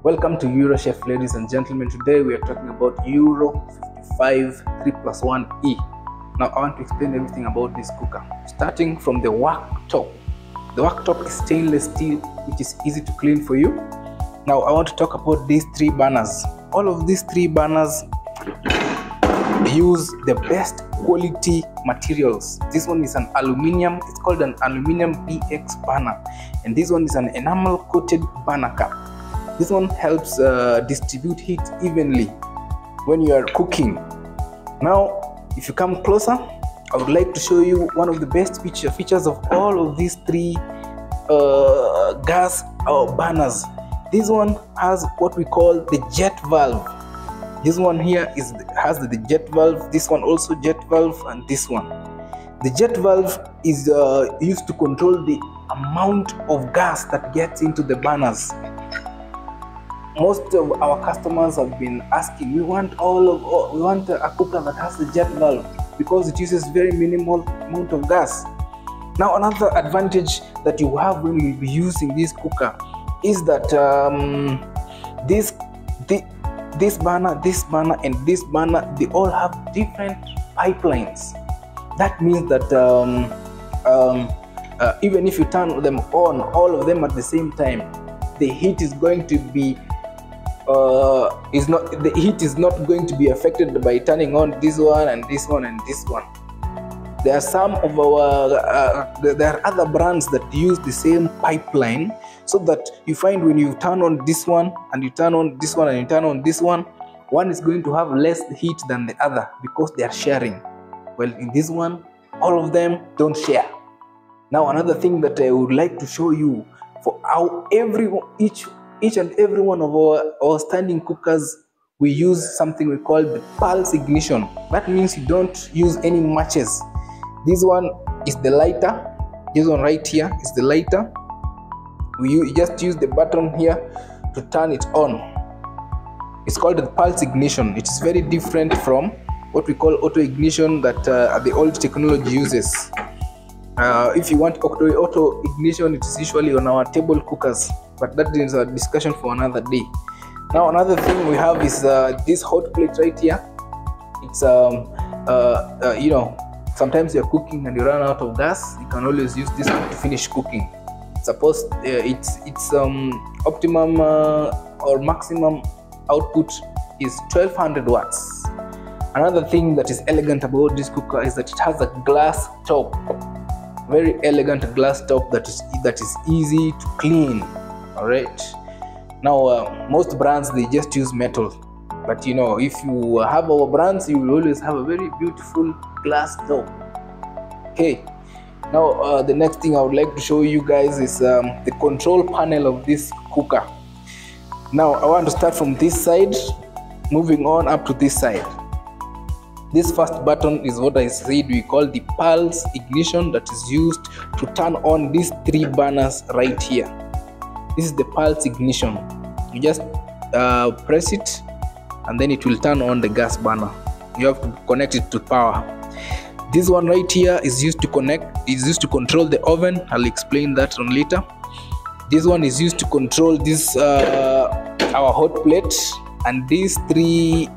Welcome to Eurochef, ladies and gentlemen. Today we are talking about Euro55-3+1-E. Now I want to explain everything about this cooker. Starting from the worktop. The worktop is stainless steel, which is easy to clean for you. Now I want to talk about these three burners. All of these three burners use the best quality materials. This one is an aluminium, it's called an aluminium BX burner, and this one is an enamel coated burner cap. This one helps distribute heat evenly when you are cooking. Now if you come closer, I would like to show you one of the best features of all of these three gas burners. This one has what we call the jet valve. This one here has the jet valve, this one also jet valve, and this one. The jet valve is used to control the amount of gas that gets into the burners. Most of our customers have been asking, we want a cooker that has the jet valve because it uses very minimal amount of gas. Now another advantage that you have when you be using this cooker is that this burner, and this burner, they all have different pipelines. That means that even if you turn them on, all of them at the same time, the heat is going to be the heat is not going to be affected by turning on this one and this one and this one. There are some of our there are other brands that use the same pipeline, so that you find when you turn on this one and you turn on this one and you turn on this one is going to have less heat than the other because they are sharing. Well, in this one, all of them don't share. Now another thing that I would like to show you, for how each and every one of our standing cookers, we use something we call the pulse ignition. That means you don't use any matches. This one is the lighter. This one right here is the lighter. You just use the button here to turn it on. It's called the pulse ignition. It is very different from what we call auto ignition that the old technology uses. If you want auto ignition, it is usually on our table cookers, but that is a discussion for another day. Now another thing we have is this hot plate right here. It's you know, sometimes you're cooking and you run out of gas, you can always use this one to finish cooking. Suppose its optimum or maximum output is 1200 watts. Another thing that is elegant about this cooker is that it has a glass top. Very elegant glass top that is easy to clean. All right. Now most brands, they just use metal, but you know, if you have our brands, you will always have a very beautiful glass top. Okay. Now the next thing I would like to show you guys is the control panel of this cooker. Now I want to start from this side, moving on up to this side. This first button is what I said we call the pulse ignition, that is used to turn on these three burners right here. This is the pulse ignition. You just press it and then it will turn on the gas burner. You have to connect it to power. This one right here is used to control the oven. I'll explain that on later. This one is used to control this our hot plate, and these three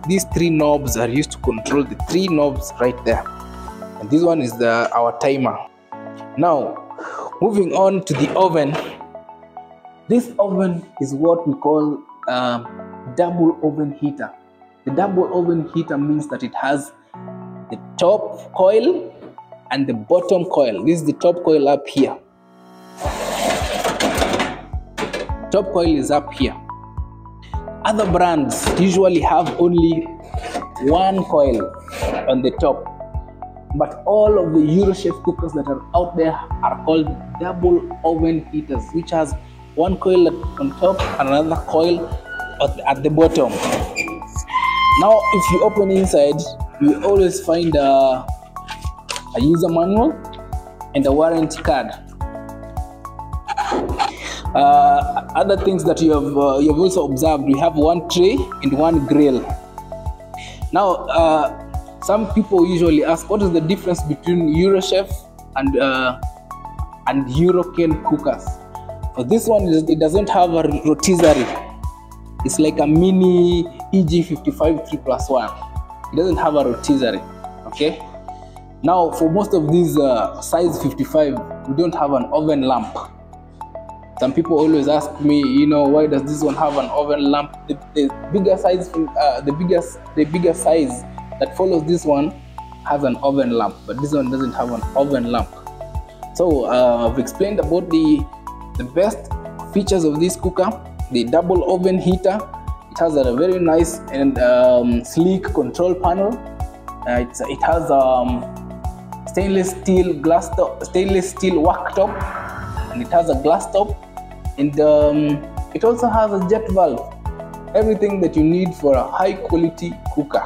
knobs are used to control the three knobs right there. And this one is our timer. Now moving on to the oven. This oven is what we call double oven heater. The double oven heater means that it has the top coil and the bottom coil. This is the top coil up here. Top coil is up here. Other brands usually have only one coil on the top, but all of the Eurochef cookers that are out there are called double oven heaters, which has one coil on top and another coil at the bottom. Now if you open inside, you always find a user manual and a warranty card. Other things that you have also observed, we have one tray and one grill. Now some people usually ask, what is the difference between Eurochef and Euroken cookers? For this one, it doesn't have a rotisserie. It's like a mini EG55-3+1. It doesn't have a rotisserie. Okay. Now, for most of these size 55, we don't have an oven lamp. Some people always ask me, why does this one have an oven lamp? The bigger size, the bigger size that follows this one has an oven lamp, but this one doesn't have an oven lamp. So I've explained about the best features of this cooker. The double oven heater. It has a very nice and sleek control panel. It has stainless steel worktop, and it has a glass top, and it also has a jet valve. Everything that you need for a high quality cooker.